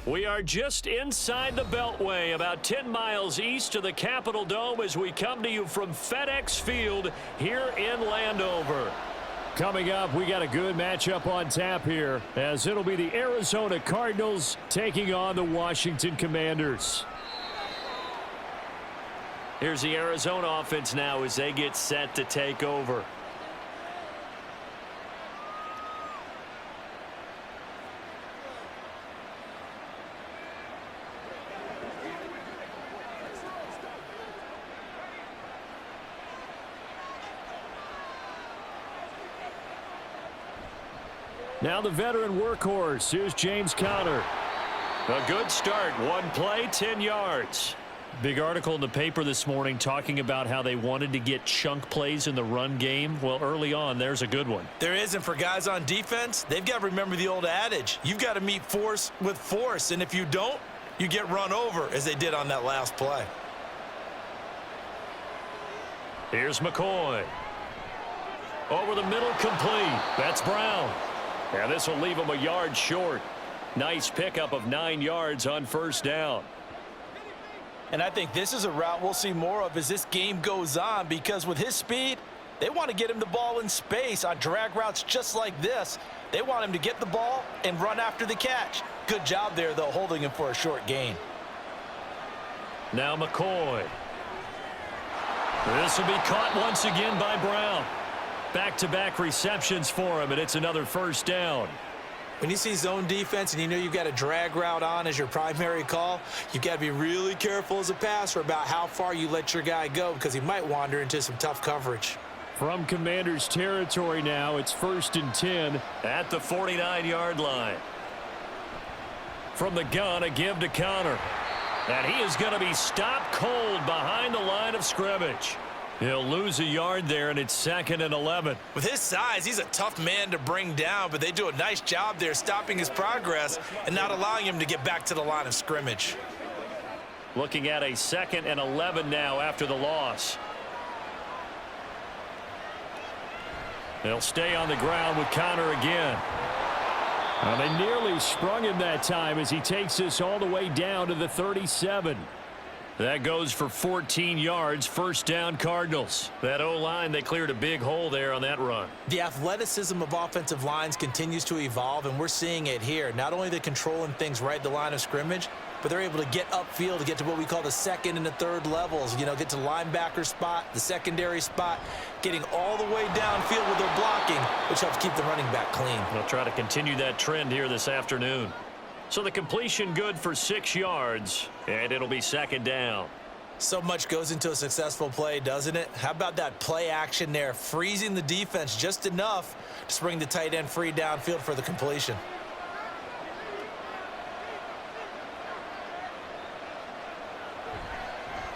We are just inside the Beltway, about 10 miles east of the Capitol Dome as we come to you from FedEx Field here in Landover. Coming up, we got a good matchup on tap here, as it'll be the Arizona Cardinals taking on the Washington Commanders. Here's the Arizona offense now as they get set to take over. Now the veteran workhorse. Here's James Conner. A good start. One play, 10 yards. Big article in the paper this morning talking about how they wanted to get chunk plays in the run game. Well, early on, there's a good one. There is, and for guys on defense, they've got to remember the old adage. You've got to meet force with force, and if you don't, you get run over, as they did on that last play. Here's McCoy. Over the middle, complete. That's Brown. And this will leave him a yard short. Nice pickup of 9 yards on first down. And I think this is a route we'll see more of as this game goes on, because with his speed, they want to get him the ball in space on drag routes just like this. They want him to get the ball and run after the catch. Good job there, though, holding him for a short gain. Now McCoy. This will be caught once again by Brown. Back-to-back receptions for him, and it's another first down. When you see zone defense and you know you've got a drag route on as your primary call, you've got to be really careful as a passer about how far you let your guy go, because he might wander into some tough coverage. From Commanders territory now, it's 1st and 10 at the 49-yard line. From the gun, a give to Conner. And he is going to be stopped cold behind the line of scrimmage. He'll lose a yard there, and it's 2nd and 11. With his size, he's a tough man to bring down, but they do a nice job there stopping his progress and not allowing him to get back to the line of scrimmage. Looking at a 2nd and 11 now after the loss. They'll stay on the ground with Conner again. Well, they nearly sprung him that time as he takes this all the way down to the 37. That goes for 14 yards, first down Cardinals. That O-line, they cleared a big hole there on that run. The athleticism of offensive lines continues to evolve, and we're seeing it here. Not only they're controlling things right at the line of scrimmage, but they're able to get upfield to get to what we call the 2nd and the 3rd levels. You know, get to linebacker spot, the secondary spot, getting all the way downfield with their blocking, which helps keep the running back clean. They'll try to continue that trend here this afternoon. So the completion good for 6 yards, and it'll be 2nd down. So much goes into a successful play, doesn't it? How about that play action there, freezing the defense just enough to spring the tight end free downfield for the completion.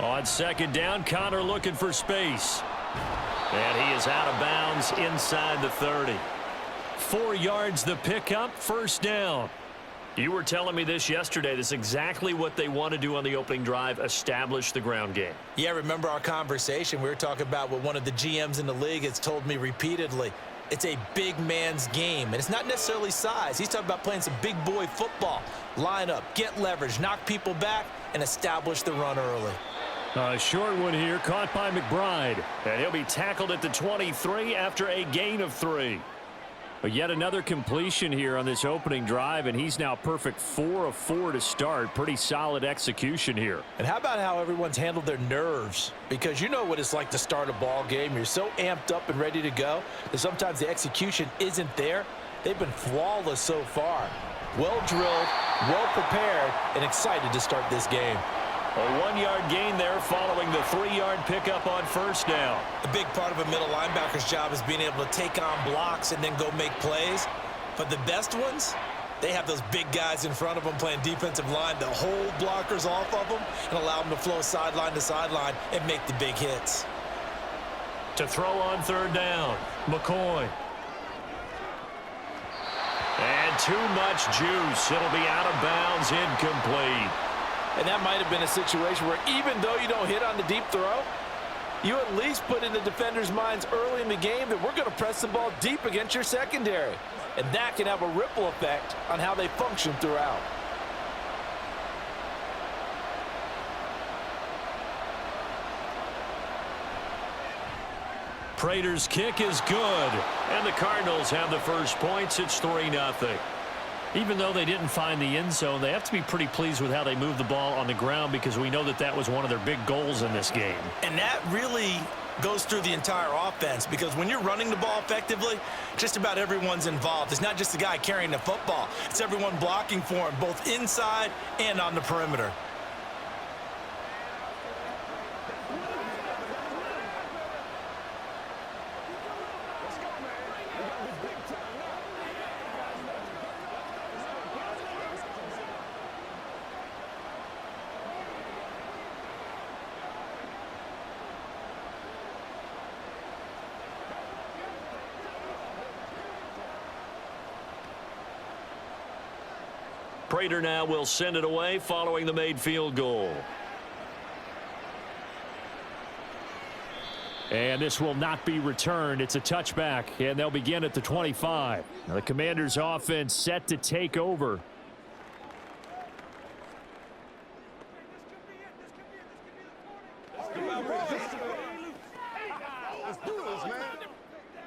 On 2nd down, Conner looking for space. And he is out of bounds inside the 30. 4 yards the pickup, first down. You were telling me this yesterday. This is exactly what they want to do on the opening drive, establish the ground game. Yeah, remember our conversation? We were talking about what one of the GMs in the league has told me repeatedly. It's a big man's game, and it's not necessarily size. He's talking about playing some big boy football. Line up, get leverage, knock people back, and establish the run early. A short one here, caught by McBride. And he'll be tackled at the 23 after a gain of 3. But yet another completion here on this opening drive, and he's now perfect 4 of 4 to start. Pretty solid execution here. And how about how everyone's handled their nerves? Because you know what it's like to start a ball game. You're so amped up and ready to go that sometimes the execution isn't there. They've been flawless so far. Well drilled, well prepared, and excited to start this game. A 1-yard gain there following the 3-yard pickup on first down. A big part of a middle linebacker's job is being able to take on blocks and then go make plays. But the best ones, they have those big guys in front of them playing defensive line to hold blockers off of them and allow them to flow sideline to sideline and make the big hits. To throw on 3rd down, McCoy. And too much juice. It'll be out of bounds, incomplete. And that might have been a situation where even though you don't hit on the deep throw, you at least put in the defenders' minds early in the game that we're going to press the ball deep against your secondary. And that can have a ripple effect on how they function throughout. Prater's kick is good. And the Cardinals have the first points. It's 3-0. Even though they didn't find the end zone, they have to be pretty pleased with how they moved the ball on the ground because we know that that was one of their big goals in this game. And that really goes through the entire offense because when you're running the ball effectively, just about everyone's involved. It's not just the guy carrying the football. It's everyone blocking for him, both inside and on the perimeter. Prater now will send it away following the made field goal. And this will not be returned. It's a touchback, and they'll begin at the 25. Now the Commanders' offense set to take over.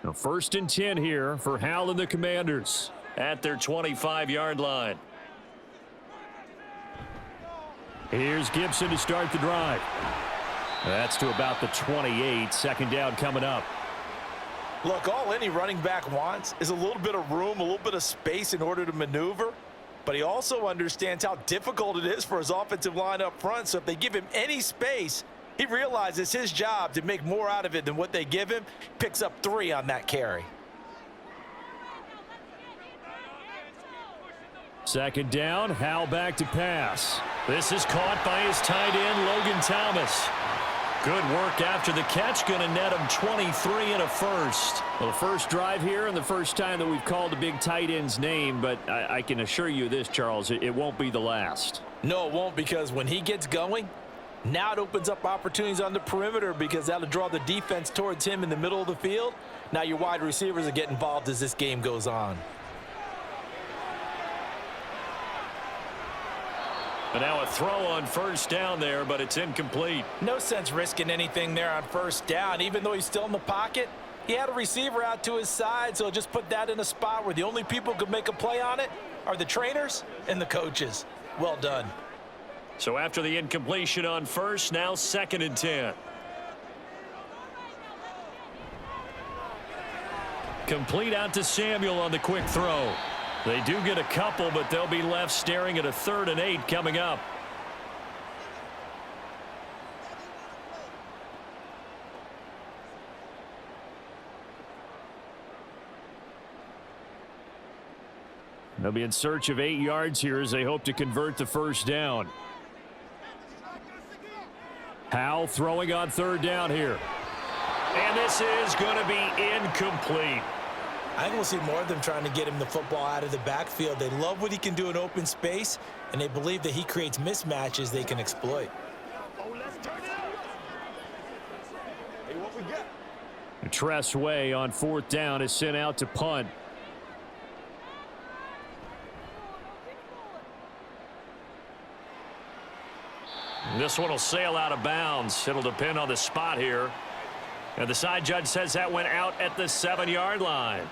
Now 1st and 10 here for Hal and the Commanders. At their 25-yard line. Here's Gibson to start the drive. That's to about the 28. 2nd down coming up. Look, all any running back wants is a little bit of room, a little bit of space in order to maneuver. But he also understands how difficult it is for his offensive line up front. So if they give him any space, he realizes his job to make more out of it than what they give him. Picks up 3 on that carry. 2nd down, Hal back to pass. This is caught by his tight end, Logan Thomas. Good work after the catch. Going to net him 23 and a first. Well, the first drive here and the first time that we've called a big tight end's name, but I can assure you this, Charles, it won't be the last. No, it won't, because when he gets going, now it opens up opportunities on the perimeter because that'll draw the defense towards him in the middle of the field. Now your wide receivers will get involved as this game goes on. And now a throw on 1st down there, but it's incomplete. No sense risking anything there on 1st down. Even though he's still in the pocket, he had a receiver out to his side, so just put that in a spot where the only people who could make a play on it are the trainers and the coaches. Well done. So after the incompletion on 1st, now 2nd and 10. Complete out to Samuel on the quick throw. They do get a couple, but they'll be left staring at a 3rd and 8 coming up. They'll be in search of 8 yards here as they hope to convert the 1st down. Hal throwing on 3rd down here. And this is going to be incomplete. I think we'll see more of them trying to get him the football out of the backfield. They love what he can do in open space, and they believe that he creates mismatches they can exploit. Tress Way on 4th down is sent out to punt. This one will sail out of bounds. It'll depend on the spot here. And the side judge says that went out at the 7-yard line.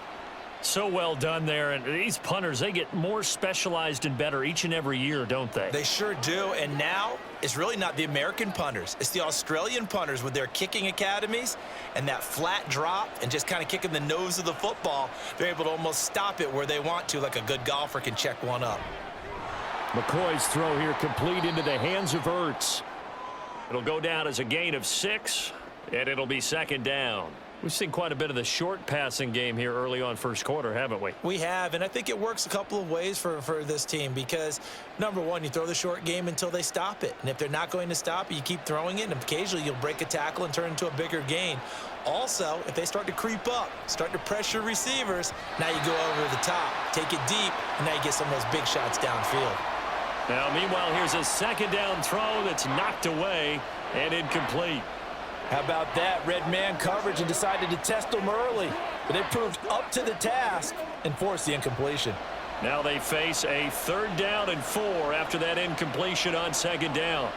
So well done there. And these punters, they get more specialized and better each and every year, don't they? They sure do. And now it's really not the American punters. It's the Australian punters with their kicking academies and that flat drop and just kind of kicking the nose of the football. They're able to almost stop it where they want to, like a good golfer can check one up. McCoy's throw here complete into the hands of Ertz. It'll go down as a gain of 6, and it'll be 2nd down. We've seen quite a bit of the short passing game here early on 1st quarter, haven't we? We have, and I think it works a couple of ways for this team because, number one, you throw the short game until they stop it. And if they're not going to stop it, you keep throwing it, and occasionally you'll break a tackle and turn into a bigger gain. Also, if they start to creep up, start to pressure receivers, now you go over the top, take it deep, and now you get some of those big shots downfield. Now, meanwhile, here's a 2nd down throw that's knocked away and incomplete. How about that? Red man coverage and decided to test them early. But they proved up to the task and forced the incompletion. Now they face a 3rd down and 4 after that incompletion on 2nd down.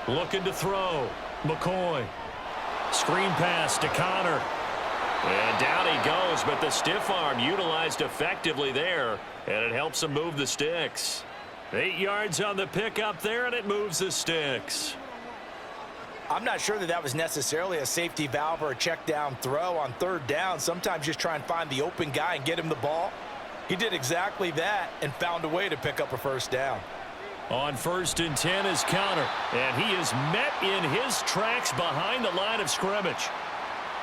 Looking to throw. McCoy. Screen pass to Connor. And down he goes, but the stiff arm utilized effectively there, and it helps him move the sticks. 8 yards on the pickup there, and it moves the sticks. I'm not sure that was necessarily a safety valve or a check down throw on third down. Sometimes just try and find the open guy and get him the ball. He did exactly that and found a way to pick up a first down. On 1st and 10 is Connor, and he is met in his tracks behind the line of scrimmage.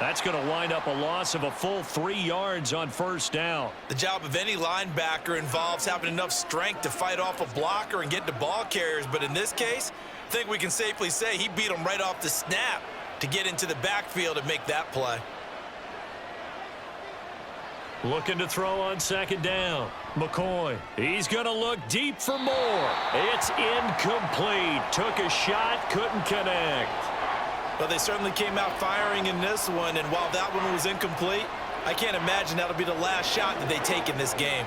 That's going to wind up a loss of a full 3 yards on 1st down. The job of any linebacker involves having enough strength to fight off a blocker and get to ball carriers, but in this case, I think we can safely say he beat him right off the snap to get into the backfield and make that play. Looking to throw on 2nd down. McCoy. He's going to look deep for more. It's incomplete. Took a shot, couldn't connect. Well, they certainly came out firing in this one, and while that one was incomplete, I can't imagine that'll be the last shot that they take in this game.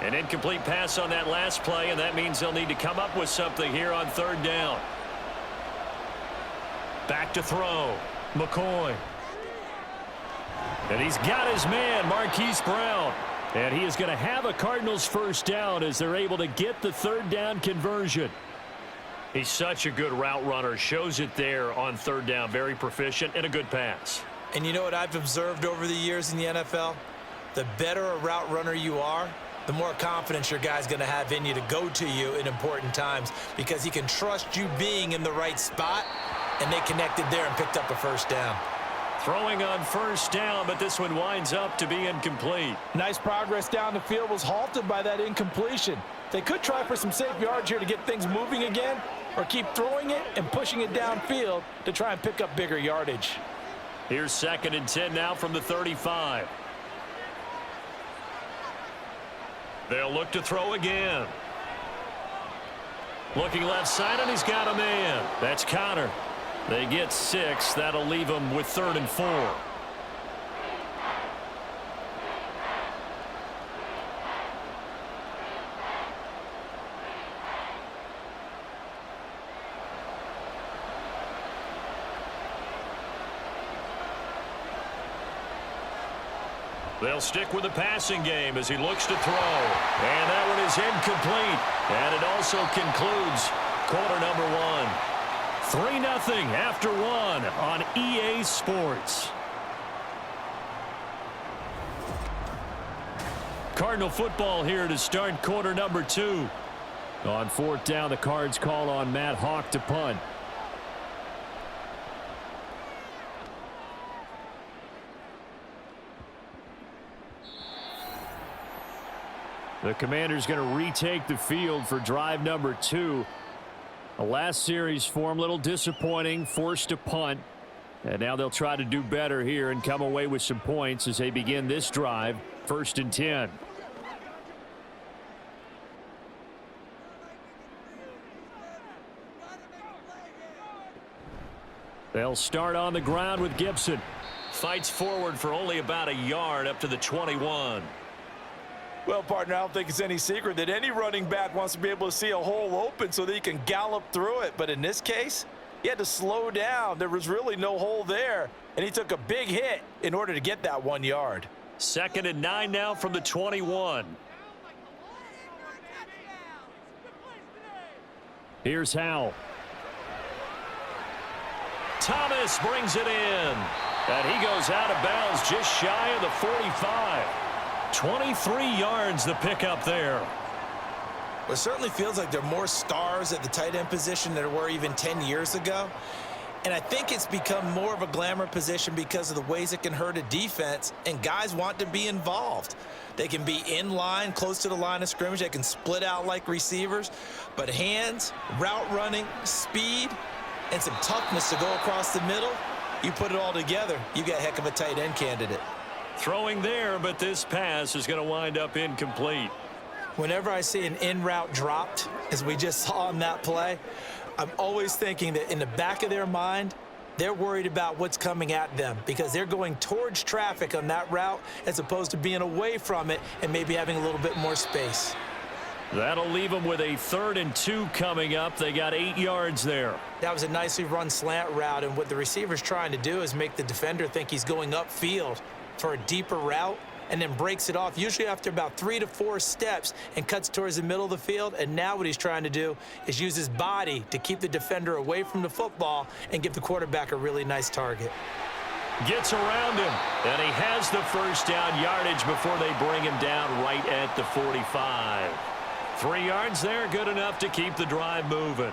An incomplete pass on that last play, and that means they'll need to come up with something here on 3rd down. Back to throw. McCoy. And he's got his man, Marquise Brown. And he is going to have a Cardinals first down as they're able to get the 3rd down conversion. He's such a good route runner. Shows it there on 3rd down. Very proficient and a good pass. And you know what I've observed over the years in the NFL? The better a route runner you are, the more confidence your guy's going to have in you to go to you in important times because he can trust you being in the right spot, and they connected there and picked up a first down. Throwing on 1st down, but this one winds up to be incomplete. Nice progress down the field was halted by that incompletion. They could try for some safe yards here to get things moving again, or keep throwing it and pushing it downfield to try and pick up bigger yardage. Here's 2nd and 10 now from the 35. They'll look to throw again. Looking left side, and he's got a man. That's Connor. They get 6. That'll leave them with 3rd and 4. They'll stick with the passing game as he looks to throw. And that one is incomplete. And it also concludes quarter number 1. 3-0 after 1 on EA Sports. Cardinal football here to start quarter number 2. On 4th down, the Cards call on Matt Hawk to punt. The Commander's going to retake the field for drive number 2. The last series for him, a little disappointing, forced to punt. And now they'll try to do better here and come away with some points as they begin this drive, 1st and 10. They'll start on the ground with Gibson. Fights forward for only about a yard up to the 21. Well, partner, I don't think it's any secret that any running back wants to be able to see a hole open so that he can gallop through it. But in this case, he had to slow down. There was really no hole there, and he took a big hit in order to get that 1 yard. 2nd and 9 now from the 21. Here's Howell. Thomas brings it in. And he goes out of bounds just shy of the 45. 23 yards the pickup there. Well, it certainly feels like there are more stars at the tight end position than there were even 10 years ago. And I think it's become more of a glamour position because of the ways it can hurt a defense, and guys want to be involved. They can be in line, close to the line of scrimmage. They can split out like receivers. But hands, route running, speed, and some toughness to go across the middle, you put it all together, you got a heck of a tight end candidate. Throwing there, but this pass is going to wind up incomplete. Whenever I see an in route dropped, as we just saw in that play, I'm always thinking that in the back of their mind, they're worried about what's coming at them because they're going towards traffic on that route as opposed to being away from it and maybe having a little bit more space. That'll leave them with a 3rd and 2 coming up. They got 8 yards there. That was a nicely run slant route, and what the receiver's trying to do is make the defender think he's going upfield for a deeper route, and then breaks it off, usually after about 3 to 4 steps, and cuts towards the middle of the field. And now what he's trying to do is use his body to keep the defender away from the football and give the quarterback a really nice target. Gets around him, and he has the first down yardage before they bring him down right at the 45. 3 yards there, good enough to keep the drive moving.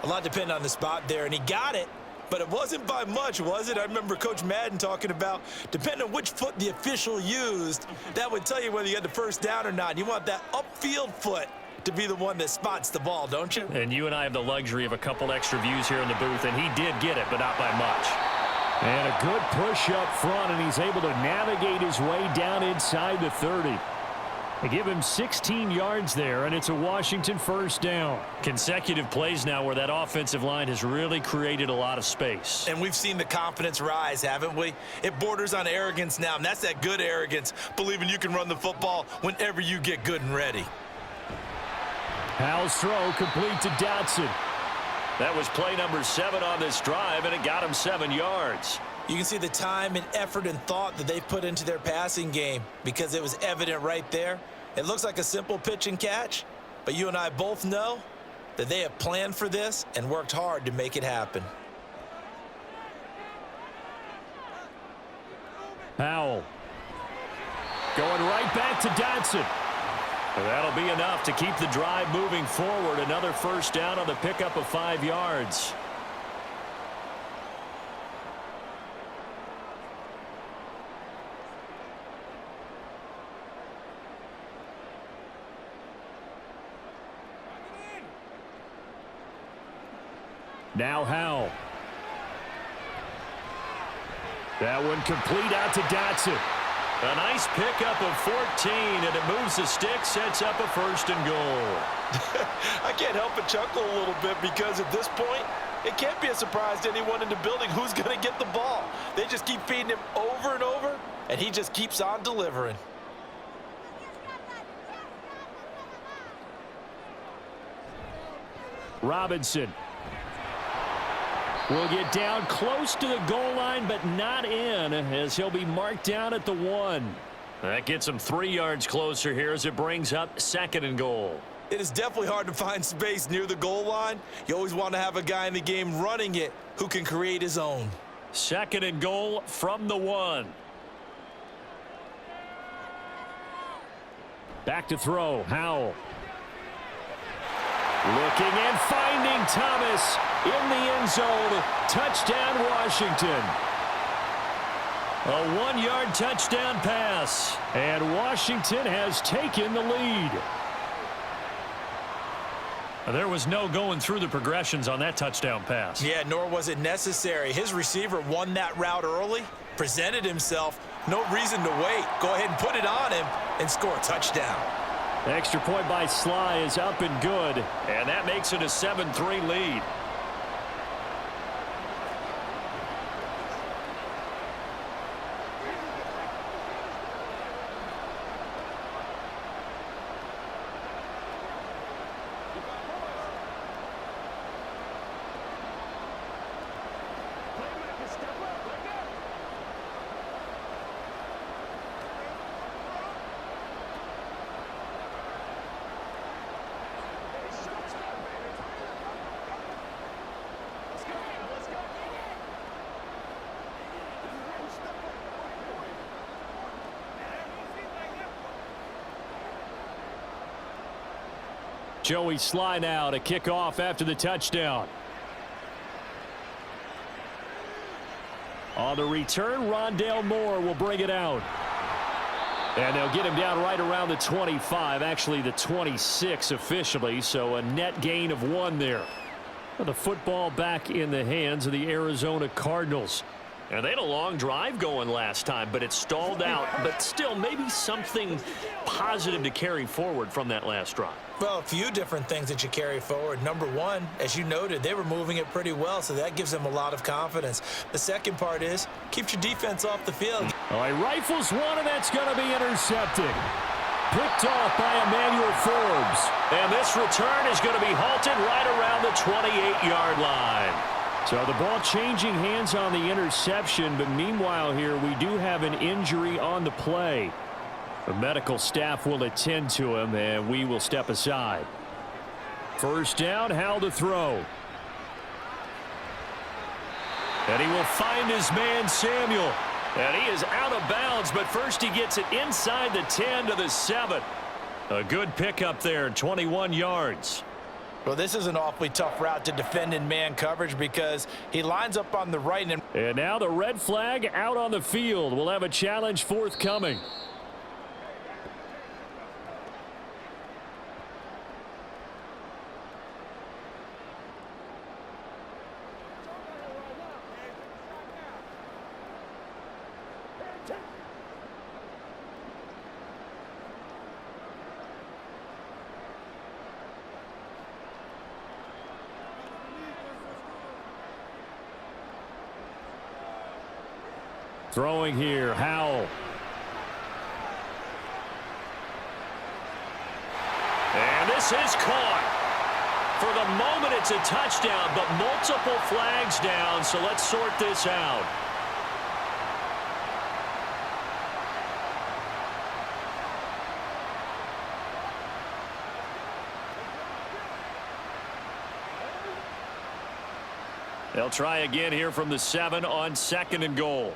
A lot depended on the spot there, and he got it, but it wasn't by much, was it? I remember Coach Madden talking about, depending on which foot the official used, that would tell you whether you had the first down or not. You want that upfield foot to be the one that spots the ball, don't you? And you and I have the luxury of a couple extra views here in the booth, and he did get it, but not by much. And a good push up front, and he's able to navigate his way down inside the 30. They give him 16 yards there, and it's a Washington first down. Consecutive plays now where that offensive line has really created a lot of space. And we've seen the confidence rise, haven't we? It borders on arrogance now, and that's that good arrogance, believing you can run the football whenever you get good and ready. Howell's throw complete to Dotson. That was play number 7 on this drive, and it got him 7 yards. You can see the time and effort and thought that they've put into their passing game because it was evident right there. It looks like a simple pitch and catch, but you and I both know that they have planned for this and worked hard to make it happen. Howell going right back to Dotson. That'll be enough to keep the drive moving forward. Another first down on the pickup of 5 yards. Now Howell. That one complete out to Dotson. A nice pickup of 14, and it moves the stick, sets up a 1st and goal. I can't help but chuckle a little bit because at this point, it can't be a surprise to anyone in the building who's going to get the ball. They just keep feeding him over and over, and he just keeps on delivering. Robinson will get down close to the goal line, but not in, as he'll be marked down at the 1. That gets him 3 yards closer here as it brings up 2nd and goal. It is definitely hard to find space near the goal line. You always want to have a guy in the game running it who can create his own. 2nd and goal from the 1. Back to throw, Howell. Looking and finding Thomas in the end zone. Touchdown, Washington. A 1-yard touchdown pass. And Washington has taken the lead. There was no going through the progressions on that touchdown pass. Yeah, nor was it necessary. His receiver won that route early, presented himself. No reason to wait. Go ahead and put it on him and score a touchdown. Extra point by Sly is up and good. And that makes it a 7-3 lead. Joey Sly now to kick off after the touchdown. On the return, Rondale Moore will bring it out. And they'll get him down right around the 25, actually the 26 officially, so a net gain of 1 there. The football back in the hands of the Arizona Cardinals. And they had a long drive going last time, but it stalled out. But still, maybe something positive to carry forward from that last drive. Well, a few different things that you carry forward. Number one, as you noted, they were moving it pretty well, so that gives them a lot of confidence. The second part is, keep your defense off the field. All right, rifles one, and that's going to be intercepted. picked off by Emmanuel Forbes. And this return is going to be halted right around the 28-yard line. So the ball changing hands on the interception, but meanwhile here we do have an injury on the play. The medical staff will attend to him, and we will step aside. First down, Howell to throw. And he will find his man, Samuel. And he is out of bounds, but first he gets it inside the 10 to the 7. A good pickup there, 21 yards. Well, this is an awfully tough route to defend in man coverage because he lines up on the right. And now the red flag out on the field. We'll have a challenge forthcoming. Throwing here, Howell. And this is caught. For the moment, it's a touchdown, but multiple flags down, so let's sort this out. They'll try again here from the 7 on 2nd and goal.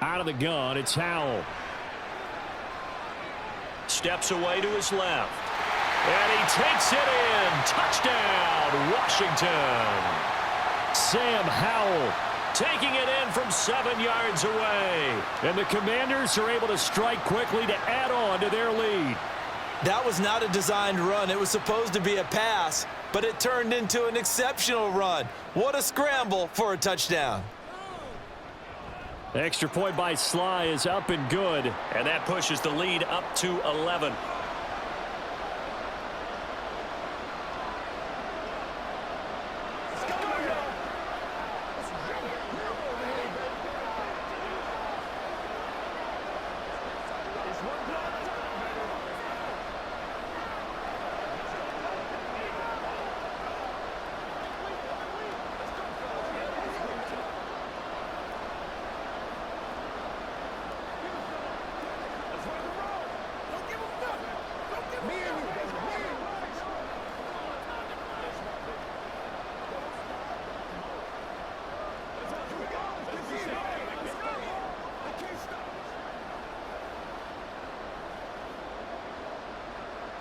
Out of the gun, it's Howell. Steps away to his left. And he takes it in. Touchdown, Washington. Sam Howell taking it in from 7 yards away. And the Commanders are able to strike quickly to add on to their lead. That was not a designed run. It was supposed to be a pass, but it turned into an exceptional run. What a scramble for a touchdown. The extra point by Sly is up and good. And that pushes the lead up to 11.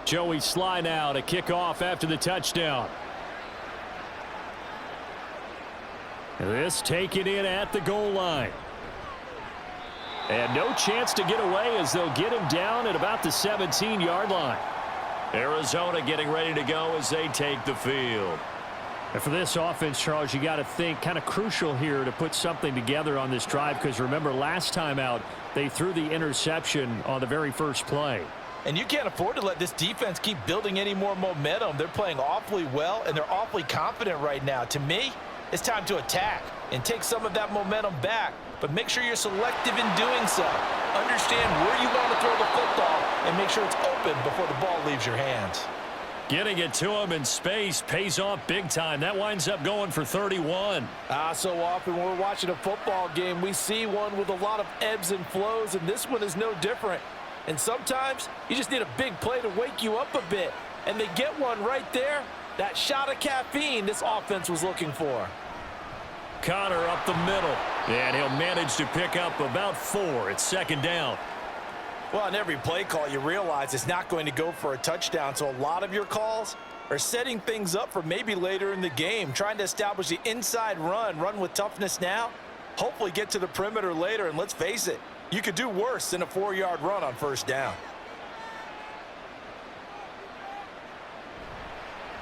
Joey Sly now to kick off after the touchdown. This taken in at the goal line. And no chance to get away as they'll get him down at about the 17-yard line. Arizona getting ready to go as they take the field. And for this offense, Charles, you got to think kind of crucial here to put something together on this drive, because remember last time out they threw the interception on the very first play. And you can't afford to let this defense keep building any more momentum. They're playing awfully well, and they're awfully confident right now. To me, it's time to attack and take some of that momentum back. But make sure you're selective in doing so. Understand where you want to throw the football and make sure it's open before the ball leaves your hands. Getting it to him in space pays off big time. That winds up going for 31. So often when we're watching a football game, we see one with a lot of ebbs and flows, and this one is no different. And sometimes you just need a big play to wake you up a bit. And they get one right there. That shot of caffeine this offense was looking for. Connor up the middle. And he'll manage to pick up about 4. It's 2nd down. Well, on every play call, you realize it's not going to go for a touchdown. So a lot of your calls are setting things up for maybe later in the game, trying to establish the inside run with toughness now, hopefully get to the perimeter later. And let's face it, you could do worse than a 4-yard run on 1st down.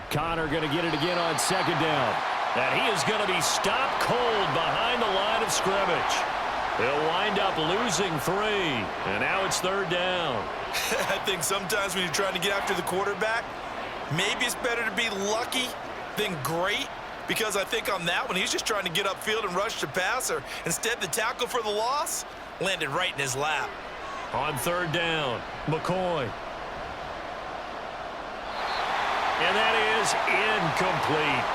Connor going to get it again on 2nd down. And he is going to be stopped cold behind the line of scrimmage. They'll wind up losing 3. And now it's 3rd down. I think sometimes when you're trying to get after the quarterback, maybe it's better to be lucky than great. because I think on that one, he's just trying to get upfield and rush the passer. Instead, the tackle for the loss landed right in his lap. On third down, McCoy. And that is incomplete.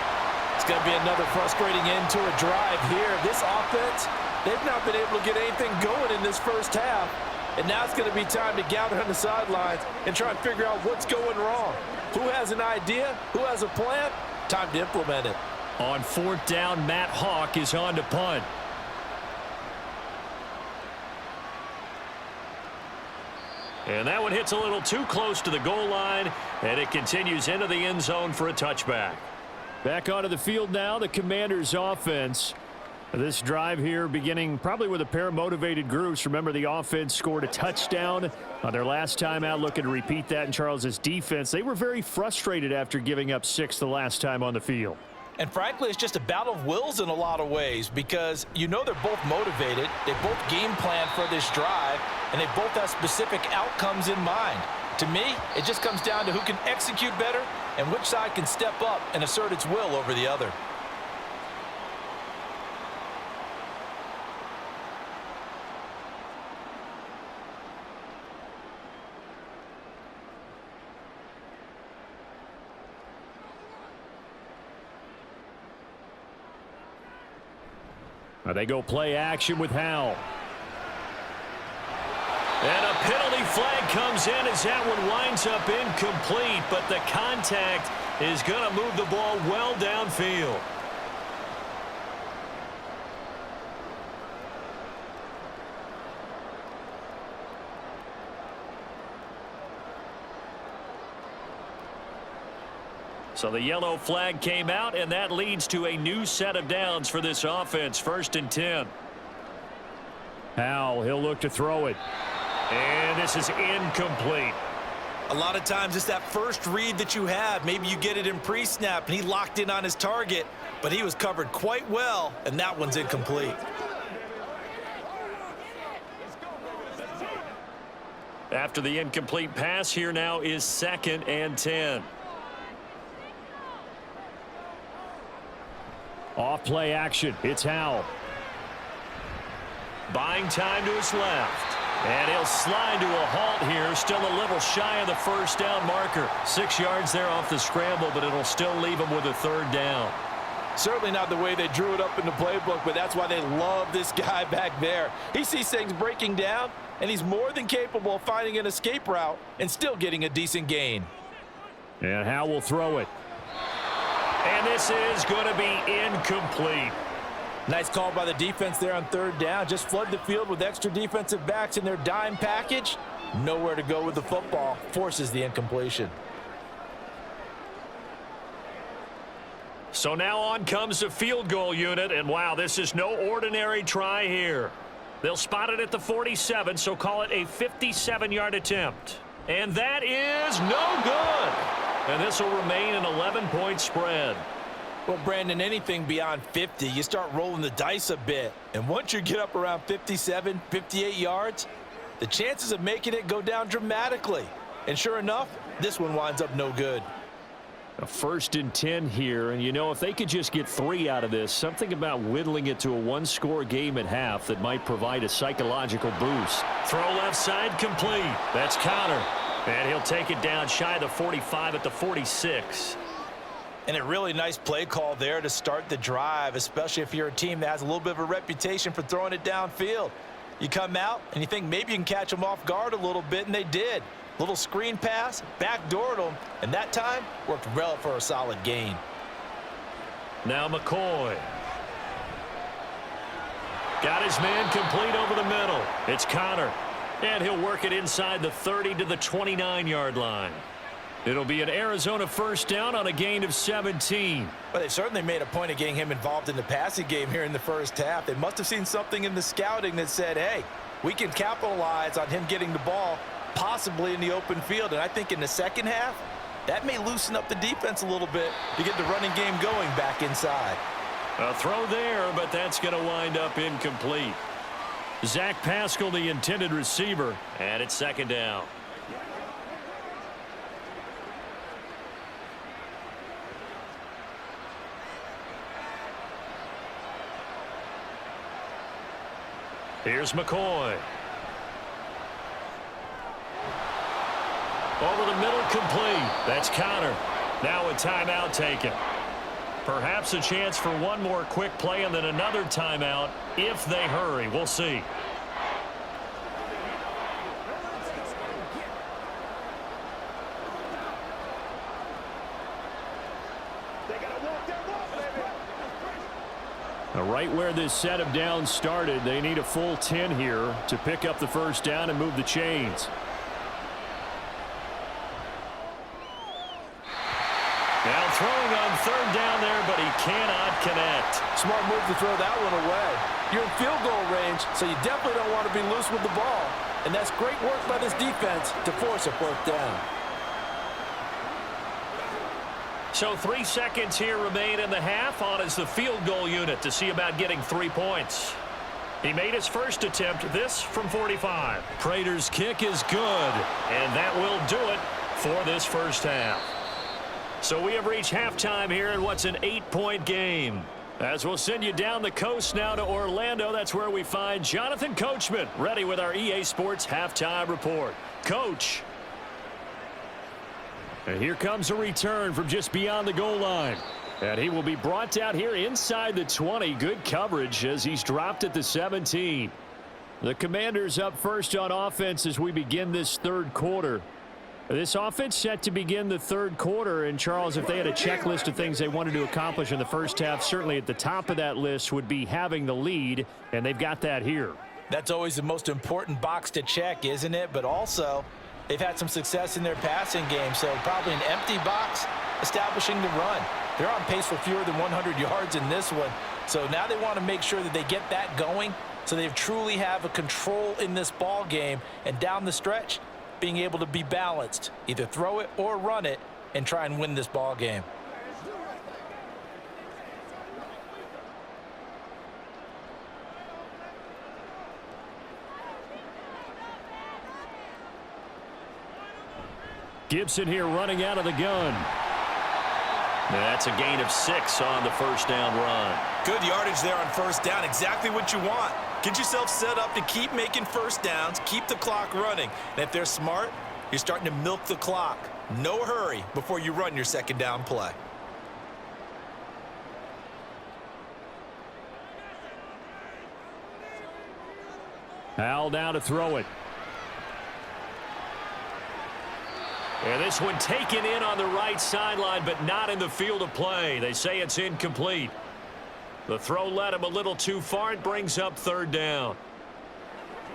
It's going to be another frustrating end to a drive here. This offense, they've not been able to get anything going in this first half. And now it's going to be time to gather on the sidelines and try and figure out what's going wrong. Who has an idea? Who has a plan? Time to implement it. On fourth down, Matt Hawk is on to punt. And that one hits a little too close to the goal line, and it continues into the end zone for a touchback. Back onto the field now, the Commanders' offense. This drive here beginning probably with a pair of motivated groups. Remember, the offense scored a touchdown on their last time out, looking to repeat that in Charles's defense. They were very frustrated after giving up 6 the last time on the field. And frankly, it's just a battle of wills in a lot of ways because you know they're both motivated. They both game plan for this drive, and they both have specific outcomes in mind. To me, it just comes down to who can execute better and which side can step up and assert its will over the other. They go play action with Howell. And a penalty flag comes in as that one winds up incomplete, but the contact is going to move the ball well downfield. So the yellow flag came out, and that leads to a new set of downs for this offense. 1st and 10. Howell, he'll look to throw it. And this is incomplete. A lot of times it's that first read that you have. Maybe you get it in pre-snap, and he locked in on his target, but he was covered quite well, and that one's incomplete. After the incomplete pass, here now is 2nd and 10. Off play action. It's Howell. Buying time to his left. And he'll slide to a halt here. Still a little shy of the first down marker. 6 yards there off the scramble, but it'll still leave him with a 3rd down. Certainly not the way they drew it up in the playbook, but that's why they love this guy back there. He sees things breaking down, and he's more than capable of finding an escape route and still getting a decent gain. And Howell will throw it. And this is going to be incomplete. Nice call by the defense there on 3rd down. Just flood the field with extra defensive backs in their dime package. Nowhere to go with the football. Forces the incompletion. So now on comes the field goal unit. And wow, this is no ordinary try here. They'll spot it at the 47, so call it a 57-yard attempt. And that is no good. And this will remain an 11-point spread. Well, Brandon, anything beyond 50, you start rolling the dice a bit. And once you get up around 57, 58 yards, the chances of making it go down dramatically. And sure enough, this one winds up no good. A 1st and 10 here, and you know, if they could just get 3 out of this, something about whittling it to a 1-score game at half that might provide a psychological boost. Throw left side complete. That's Connor. And he'll take it down shy of the 45 at the 46. And a really nice play call there to start the drive, especially if you're a team that has a little bit of a reputation for throwing it downfield. You come out and you think maybe you can catch them off guard a little bit, and they did. Little screen pass, backdoored them, and that time worked well for a solid gain. Now McCoy. Got his man complete over the middle. It's Connor. And he'll work it inside the 30 to the 29-yard line. It'll be an Arizona 1st down on a gain of 17. Well, they certainly made a point of getting him involved in the passing game here in the first half. They must have seen something in the scouting that said, hey, we can capitalize on him getting the ball possibly in the open field. And I think in the second half, that may loosen up the defense a little bit to get the running game going back inside. A throw there, but that's going to wind up incomplete. Zach Pascal, the intended receiver, and it's 2nd down. Here's McCoy. Over the middle, complete. That's Connor. Now a timeout taken. Perhaps a chance for one more quick play and then another timeout if they hurry. We'll see. Right where this set of downs started, they need a full 10 here to pick up the first down and move the chains. Now throwing on third down there, but he cannot connect. Smart move to throw that one away. You're in field goal range, so you definitely don't want to be loose with the ball. And that's great work by this defense to force a fourth down. So 3 seconds here remain in the half. On is the field goal unit to see about getting 3 points. He made his first attempt, this from 45. Prater's kick is good, and that will do it for this first half. So we have reached halftime here in what's an 8-point game. As we'll send you down the coast now to Orlando, that's where we find Jonathan Coachman ready with our EA Sports halftime report. Coach. And here comes a return from just beyond the goal line. And he will be brought down here inside the 20. Good coverage as he's dropped at the 17. The Commanders up first on offense as we begin this third quarter. This offense set to begin the third quarter. And, Charles, if they had a checklist of things they wanted to accomplish in the first half, certainly at the top of that list would be having the lead, and they've got that here. That's always the most important box to check, isn't it? But also, they've had some success in their passing game, so probably an empty box establishing the run. They're on pace for fewer than 100 yards in this one. So now they want to make sure that they get that going so they truly have a control in this ball game. And down the stretch, being able to be balanced, either throw it or run it and try and win this ball game. Gibson here running out of the gun. That's a gain of 6 on the first down run. Good yardage there on first down. Exactly what you want. Get yourself set up to keep making first downs, keep the clock running. And if they're smart, you're starting to milk the clock. No hurry before you run your second down play. Al now to throw it. And this one taken in on the right sideline, but not in the field of play. They say it's incomplete. The throw led him a little too far. It brings up third down.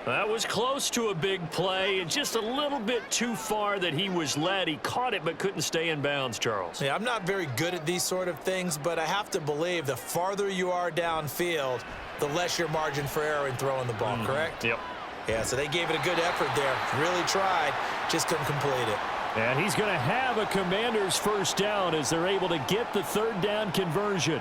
That was close to a big play, and just a little bit too far that he was led. He caught it but couldn't stay in bounds, Charles. Yeah, I'm not very good at these sort of things, but I have to believe the farther you are downfield, the less your margin for error in throwing the ball, correct? Yep. Yeah, so they gave it a good effort there. Really tried, just couldn't complete it. And he's going to have a Commanders first down as they're able to get the third down conversion.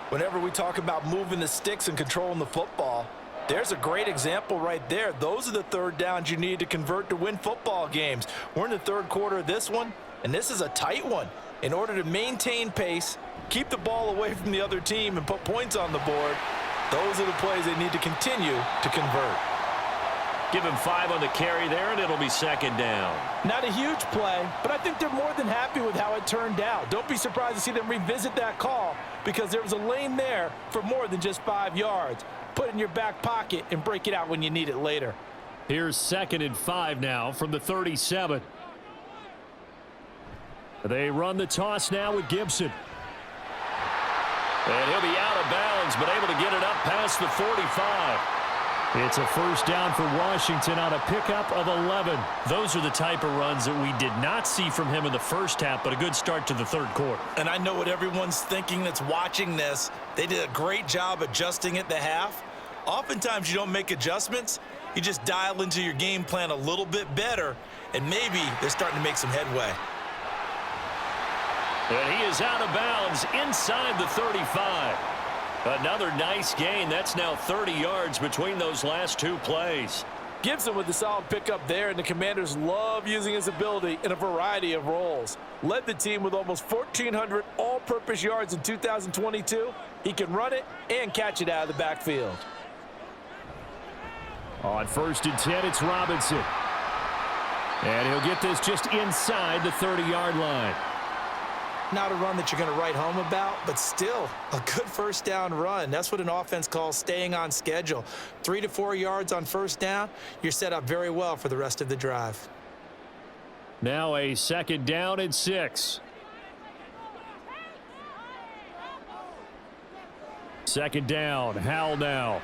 Whenever we talk about moving the sticks and controlling the football, there's a great example right there. Those are the third downs you need to convert to win football games. We're in the third quarter of this one, and this is a tight one. In order to maintain pace, keep the ball away from the other team, and put points on the board, those are the plays they need to continue to convert. Give him 5 on the carry there, and it'll be second down. Not a huge play, but I think they're more than happy with how it turned out. Don't be surprised to see them revisit that call because there was a lane there for more than just 5 yards. Put it in your back pocket and break it out when you need it later. Here's 2nd and 5 now from the 37. They run the toss now with Gibson. And he'll be out of bounds, but able to get it up past the 45. It's a first down for Washington on a pickup of 11. Those are the type of runs that we did not see from him in the first half, but a good start to the third quarter. And I know what everyone's thinking that's watching this. They did a great job adjusting at the half. Oftentimes you don't make adjustments. You just dial into your game plan a little bit better, and maybe they're starting to make some headway. And he is out of bounds inside the 35. Another nice gain. That's now 30 yards between those last 2 plays. Gibson with the solid pickup there, and the Commanders love using his ability in a variety of roles. Led the team with almost 1,400 all-purpose yards in 2022. He can run it and catch it out of the backfield. On 1st and 10, it's Robinson. And he'll get this just inside the 30-yard line. Not a run that you're going to write home about, but still a good first down run. That's what an offense calls staying on schedule. 3 to 4 yards on first down, you're set up very well for the rest of the drive. Now a 2nd down and 6. 2nd down, Howell now.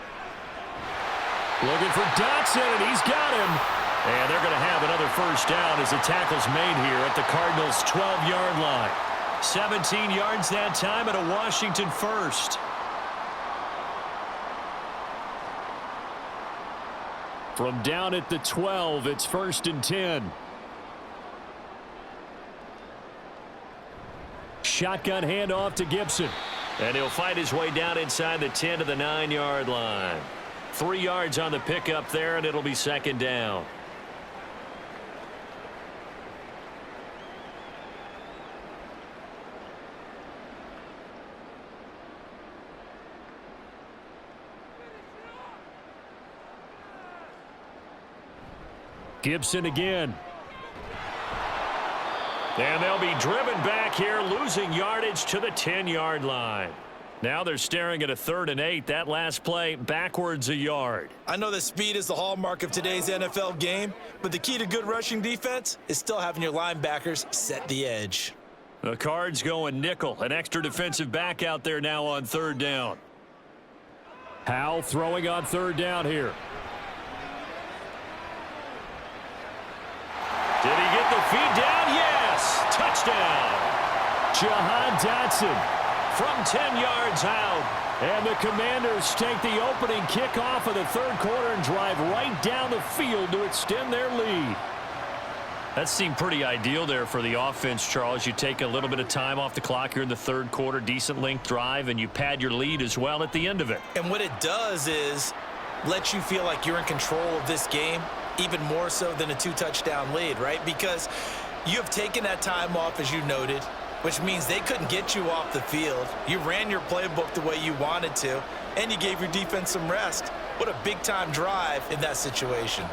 Looking for Dotson, and he's got him. And they're going to have another first down as the tackle's made here at the Cardinals' 12-yard line. 17 yards that time at a Washington first. From down at the 12, it's 1st and 10. Shotgun handoff to Gibson. And he'll fight his way down inside the 10 to the 9-yard line. 3 yards on the pickup there, and it'll be 2nd down. Gibson again. And they'll be driven back here, losing yardage to the 10-yard line. Now they're staring at a 3rd and 8. That last play backwards a yard. I know that speed is the hallmark of today's NFL game, but the key to good rushing defense is still having your linebackers set the edge. The Cards going nickel. An extra defensive back out there now on 3rd down. Howell throwing on 3rd down here. Did he get the feed down? Yes! Touchdown! Jahan Dotson from 10 yards out. And the Commanders take the opening kickoff of the 3rd quarter and drive right down the field to extend their lead. That seemed pretty ideal there for the offense, Charles. You take a little bit of time off the clock here in the 3rd quarter, decent length drive, and you pad your lead as well at the end of it. And what it does is let you feel like you're in control of this game, even more so than a 2-touchdown lead, right? Because you have taken that time off, as you noted, which means they couldn't get you off the field. You ran your playbook the way you wanted to, and you gave your defense some rest. What a big-time drive in that situation.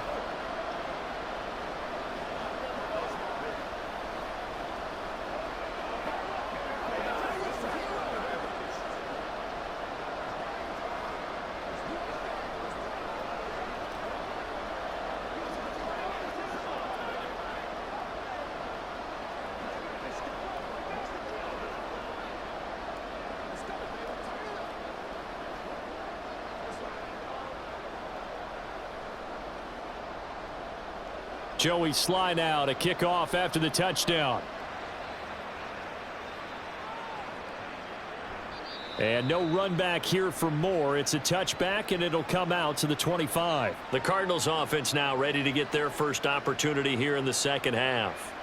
Joey Sly now to kick off after the touchdown. And no run back here for Moore. It's a touchback, and it'll come out to the 25. The Cardinals offense now ready to get their first opportunity here in the 2nd half.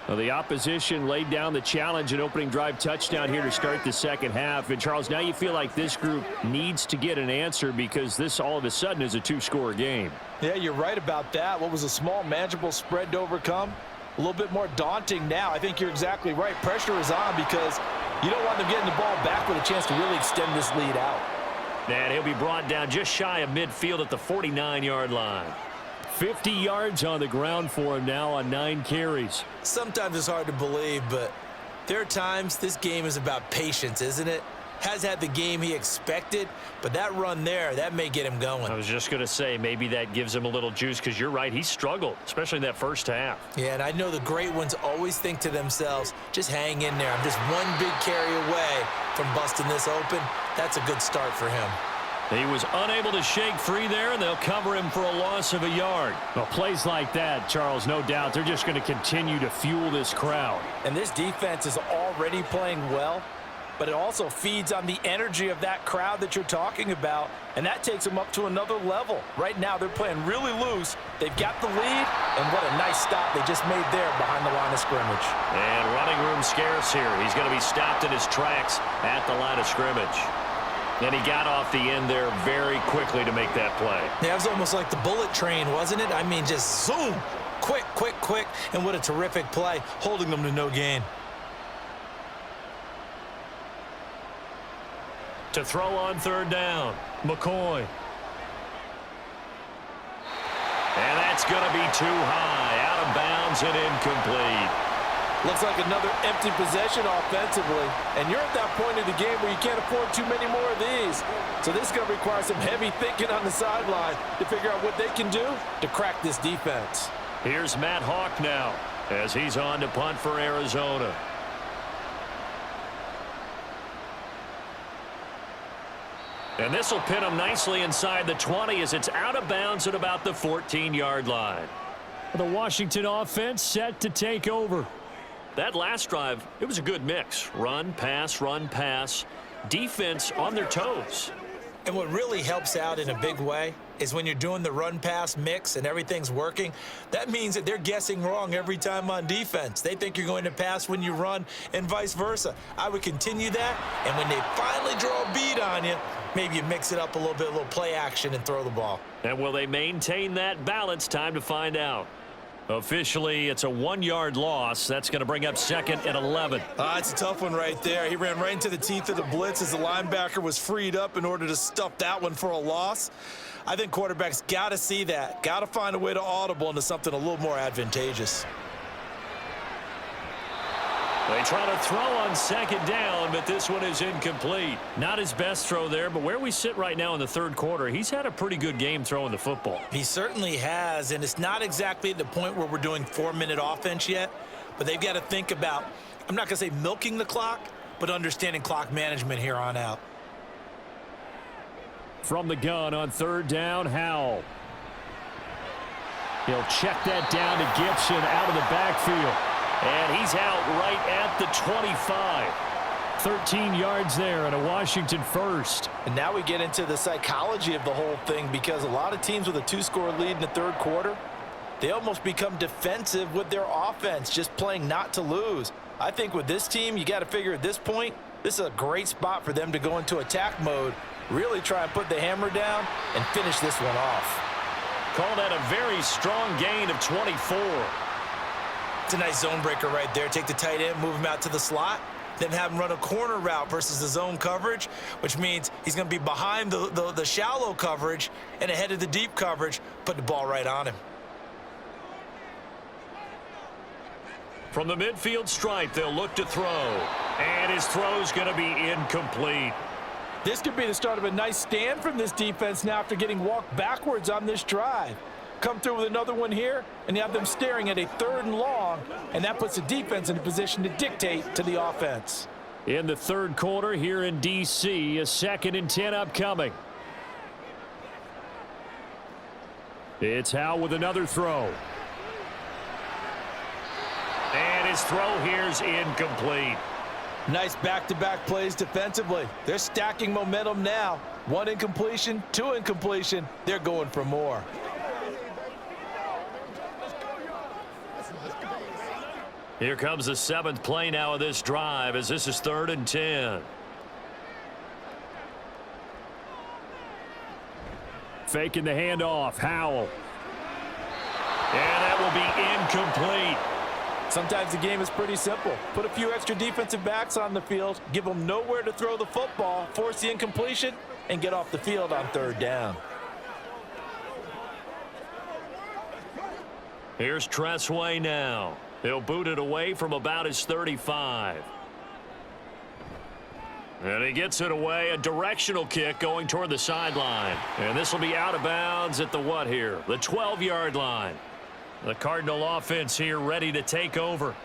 Well, the opposition laid down the challenge and opening drive touchdown here to start the 2nd half. And, Charles, now you feel like this group needs to get an answer because this all of a sudden is a 2-score game. Yeah, you're right about that. What was a small, manageable spread to overcome? A little bit more daunting now. I think you're exactly right. Pressure is on because you don't want them getting the ball back with a chance to really extend this lead out. And he'll be brought down just shy of midfield at the 49-yard line. 50 yards on the ground for him now on 9 carries. Sometimes it's hard to believe, but there are times this game is about patience, isn't it? Has had the game he expected, but that run there, that may get him going. I was just going to say, maybe that gives him a little juice because you're right, he struggled, especially in that first half. Yeah, and I know the great ones always think to themselves, just hang in there. I'm just one big carry away from busting this open. That's a good start for him. He was unable to shake free there, and they'll cover him for a loss of a yard. Well, plays like that, Charles, no doubt, they're just going to continue to fuel this crowd. And this defense is already playing well, but it also feeds on the energy of that crowd that you're talking about, and that takes them up to another level. Right now, they're playing really loose. They've got the lead, and what a nice stop they just made there behind the line of scrimmage. And running room scarce here. He's going to be stopped in his tracks at the line of scrimmage. And he got off the end there very quickly to make that play. Yeah, it was almost like the bullet train, wasn't it? I mean, just zoom, quick, quick, quick, and what a terrific play, holding them to no gain. To throw on 3rd down, McCoy. That's going to be too high, out of bounds and incomplete. Looks like another empty possession offensively. And you're at that point in the game where you can't afford too many more of these. So this is going to require some heavy thinking on the sideline to figure out what they can do to crack this defense. Here's Matt Hawk now as he's on to punt for Arizona. And this will pin him nicely inside the 20 as it's out of bounds at about the 14-yard line. The Washington offense set to take over. That last drive, it was a good mix. Run, pass, defense on their toes. And what really helps out in a big way is when you're doing the run-pass mix and everything's working, that means that they're guessing wrong every time on defense. They think you're going to pass when you run and vice versa. I would continue that, and when they finally draw a beat on you, maybe you mix it up a little play action and throw the ball. And will they maintain that balance? Time to find out. Officially, it's a 1-yard loss. That's going to bring up 2nd and 11. It's a tough one right there. He ran right into the teeth of the blitz as the linebacker was freed up in order to stuff that one for a loss. I think quarterbacks got to see that, got to find a way to audible into something a little more advantageous. They try to throw on 2nd down, but this one is incomplete. Not his best throw there, but where we sit right now in the 3rd quarter, he's had a pretty good game throwing the football. He certainly has, and it's not exactly at the point where we're doing 4-minute offense yet, but they've got to think about, I'm not going to say milking the clock, but understanding clock management here on out. From the gun on 3rd down, Howell. He'll check that down to Gibson out of the backfield. And he's out right at the 25. 13 yards there and a Washington first. And now we get into the psychology of the whole thing, because a lot of teams with a 2-score lead in the 3rd quarter, they almost become defensive with their offense, just playing not to lose. I think with this team, you got to figure at this point, this is a great spot for them to go into attack mode, really try and put the hammer down and finish this one off. Call that a very strong gain of 24. It's a nice zone breaker right there. Take the tight end, move him out to the slot, then have him run a corner route versus the zone coverage, which means he's going to be behind the shallow coverage and ahead of the deep coverage, put the ball right on him. From the midfield stripe, they'll look to throw. And his throw's going to be incomplete. This could be the start of a nice stand from this defense now after getting walked backwards on this drive. Come through with another one here, and you have them staring at a 3rd and long, and that puts the defense in a position to dictate to the offense. In the 3rd quarter here in D.C., a 2nd and 10 upcoming. It's Howell with another throw. And his throw here's incomplete. Nice back-to-back plays defensively. They're stacking momentum now. 1 incompletion, 2 incompletion. They're going for more. Here comes the 7th play now of this drive as this is 3rd and 10. Faking the handoff, Howell. And that will be incomplete. Sometimes the game is pretty simple. Put a few extra defensive backs on the field, give them nowhere to throw the football, force the incompletion, and get off the field on 3rd down. Here's Tressway now. He'll boot it away from about his 35. And he gets it away, a directional kick going toward the sideline. And this will be out of bounds at the what here? The 12-yard line. The Cardinal offense here ready to take over.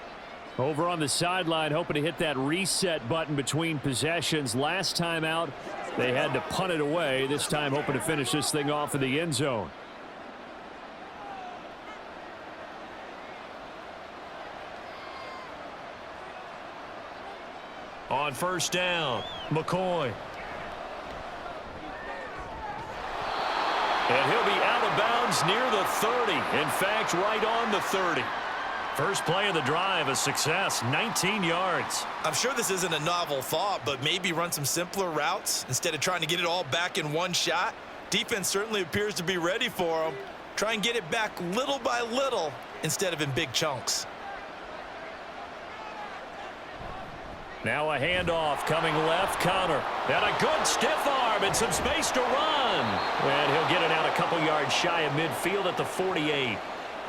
Over on the sideline, hoping to hit that reset button between possessions. Last time out, they had to punt it away. This time hoping to finish this thing off in the end zone. On 1st down, McCoy. And he'll be out of bounds near the 30. In fact, right on the 30. First play of the drive, a success, 19 yards. I'm sure this isn't a novel thought, but maybe run some simpler routes instead of trying to get it all back in one shot. Defense certainly appears to be ready for them. Try and get it back little by little instead of in big chunks. Now a handoff coming left, Connor. And a good stiff arm and some space to run. And he'll get it out a couple yards shy of midfield at the 48.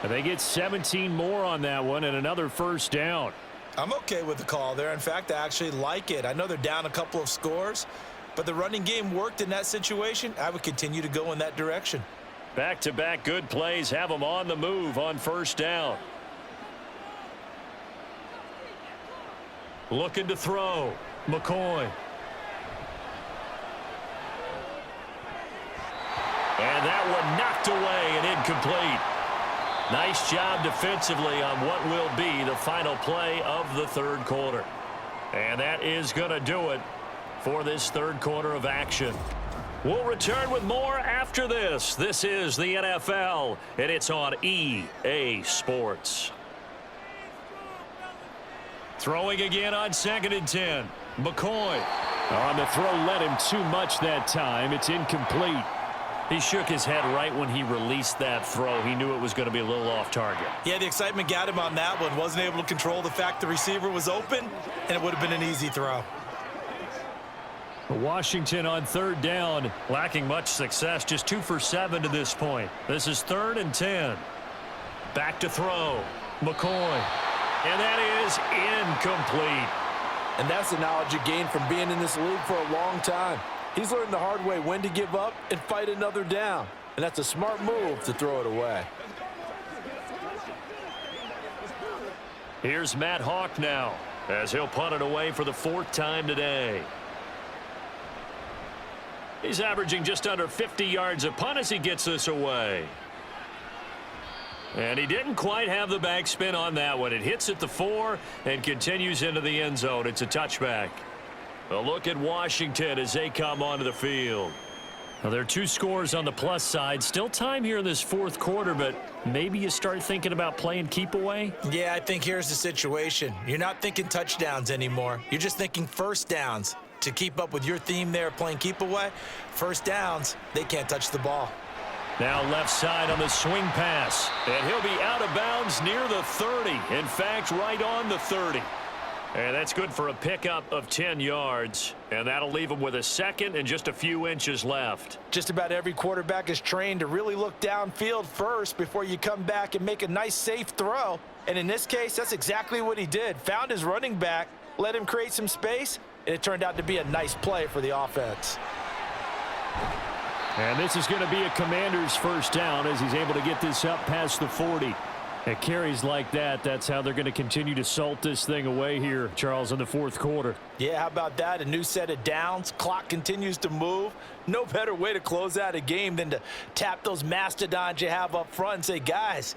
And they get 17 more on that one and another first down. I'm okay with the call there. In fact, I actually like it. I know they're down a couple of scores, but the running game worked in that situation. I would continue to go in that direction. Back-to-back good plays have them on the move on first down. Looking to throw. McCoy. And that one knocked away and incomplete. Nice job defensively on what will be the final play of the third quarter. And that is going to do it for this third quarter of action. We'll return with more after this. This is the NFL, and it's on EA Sports. Throwing again on 2nd and 10. McCoy. On the throw, led him too much that time. It's incomplete. He shook his head right when he released that throw. He knew it was going to be a little off target. Yeah, the excitement got him on that one. Wasn't able to control the fact the receiver was open, and it would have been an easy throw. Washington on third down. Lacking much success, just 2 for 7 to this point. This is 3rd and 10. Back to throw. McCoy. And that is incomplete. And that's the knowledge you gain from being in this league for a long time. He's learned the hard way when to give up and fight another down. And that's a smart move to throw it away. Here's Matt Hawk now as he'll punt it away for the 4th time today. He's averaging just under 50 yards a punt as he gets this away. And he didn't quite have the backspin on that one. It hits at the 4 and continues into the end zone. It's a touchback. A look at Washington as they come onto the field. Well, there are 2 scores on the plus side. Still time here in this 4th quarter, but maybe you start thinking about playing keep away? Yeah, I think here's the situation. You're not thinking touchdowns anymore. You're just thinking first downs. To keep up with your theme there, playing keep away, first downs, they can't touch the ball. Now left side on the swing pass. And he'll be out of bounds near the 30. In fact, right on the 30. And that's good for a pickup of 10 yards. And that'll leave him with a second and just a few inches left. Just about every quarterback is trained to really look downfield first before you come back and make a nice, safe throw. And in this case, that's exactly what he did. Found his running back, let him create some space, and it turned out to be a nice play for the offense. And this is going to be a Commander's first down as he's able to get this up past the 40. It carries like that. That's how they're going to continue to salt this thing away here, Charles, in the 4th quarter. Yeah, how about that? A new set of downs. Clock continues to move. No better way to close out a game than to tap those mastodons you have up front and say, guys,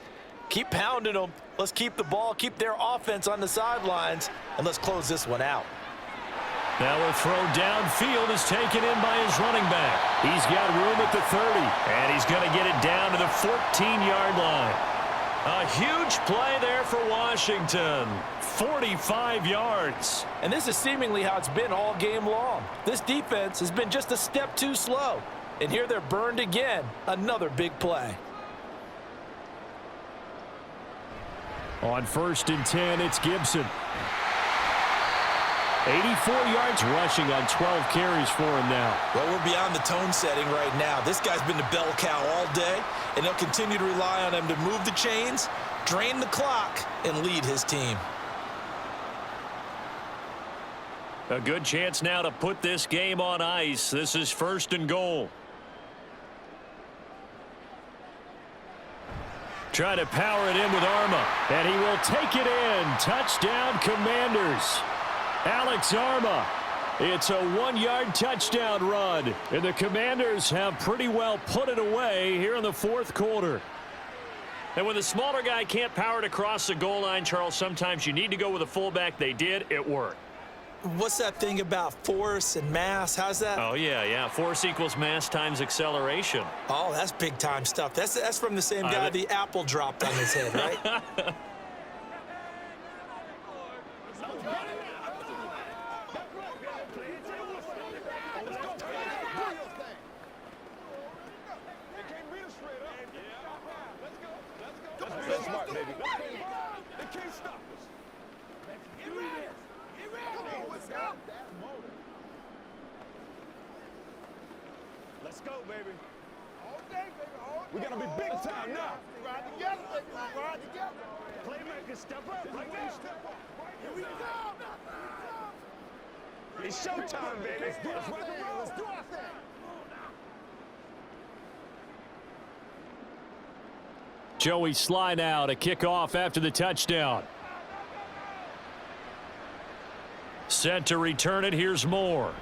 keep pounding them. Let's keep the ball, keep their offense on the sidelines, and let's close this one out. Now a throw downfield is taken in by his running back. He's got room at the 30, and he's going to get it down to the 14-yard line. A huge play there for Washington. 45 yards. And this is seemingly how it's been all game long. This defense has been just a step too slow. And here they're burned again. Another big play. On 1st and 10, it's Gibson. 84 yards rushing on 12 carries for him now. Well, we're beyond the tone setting right now. This guy's been the bell cow all day, and they'll continue to rely on him to move the chains, drain the clock, and lead his team. A good chance now to put this game on ice. This is 1st and goal. Try to power it in with Arma, and he will take it in. Touchdown, Commanders. Alex Arma. It's a 1-yard touchdown run, and the Commanders have pretty well put it away here in the 4th quarter. And when the smaller guy can't power it across the goal line, Charles, sometimes you need to go with a fullback. They did. It worked. What's that thing about force and mass? How's that? Oh, yeah. Force equals mass times acceleration. Oh, that's big-time stuff. That's from the same guy the apple dropped on his head, right? Let's go, baby. We gotta be big time now. Ride together, baby. Ride together. Playmaker, step up. Right there. Here we go. It's showtime, baby. Let's do our thing. Let's do our thing. Joey Sly now to kick off after the touchdown. Set to return it. Here's Moore.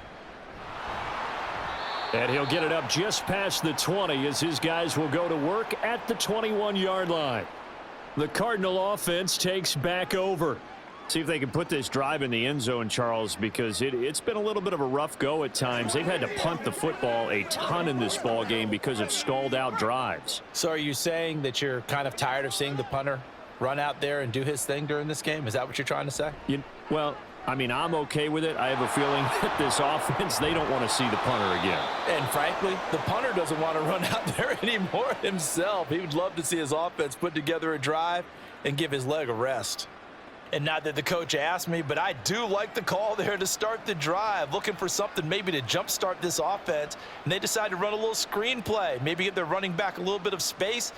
And he'll get it up just past the 20 as his guys will go to work at the 21-yard line. The Cardinal offense takes back over. See if they can put this drive in the end zone, Charles, because it's been a little bit of a rough go at times. They've had to punt the football a ton in this ball game because of stalled-out drives. So are you saying that you're kind of tired of seeing the punter run out there and do his thing during this game? Is that what you're trying to say? Well, I mean, I'm okay with it. I have a feeling that this offense, they don't want to see the punter again. And frankly, the punter doesn't want to run out there anymore himself. He would love to see his offense put together a drive and give his leg a rest. And not that the coach asked me, but I do like the call there to start the drive, looking for something maybe to jumpstart this offense. And they decide to run a little screen play, maybe give their running back a little bit of space.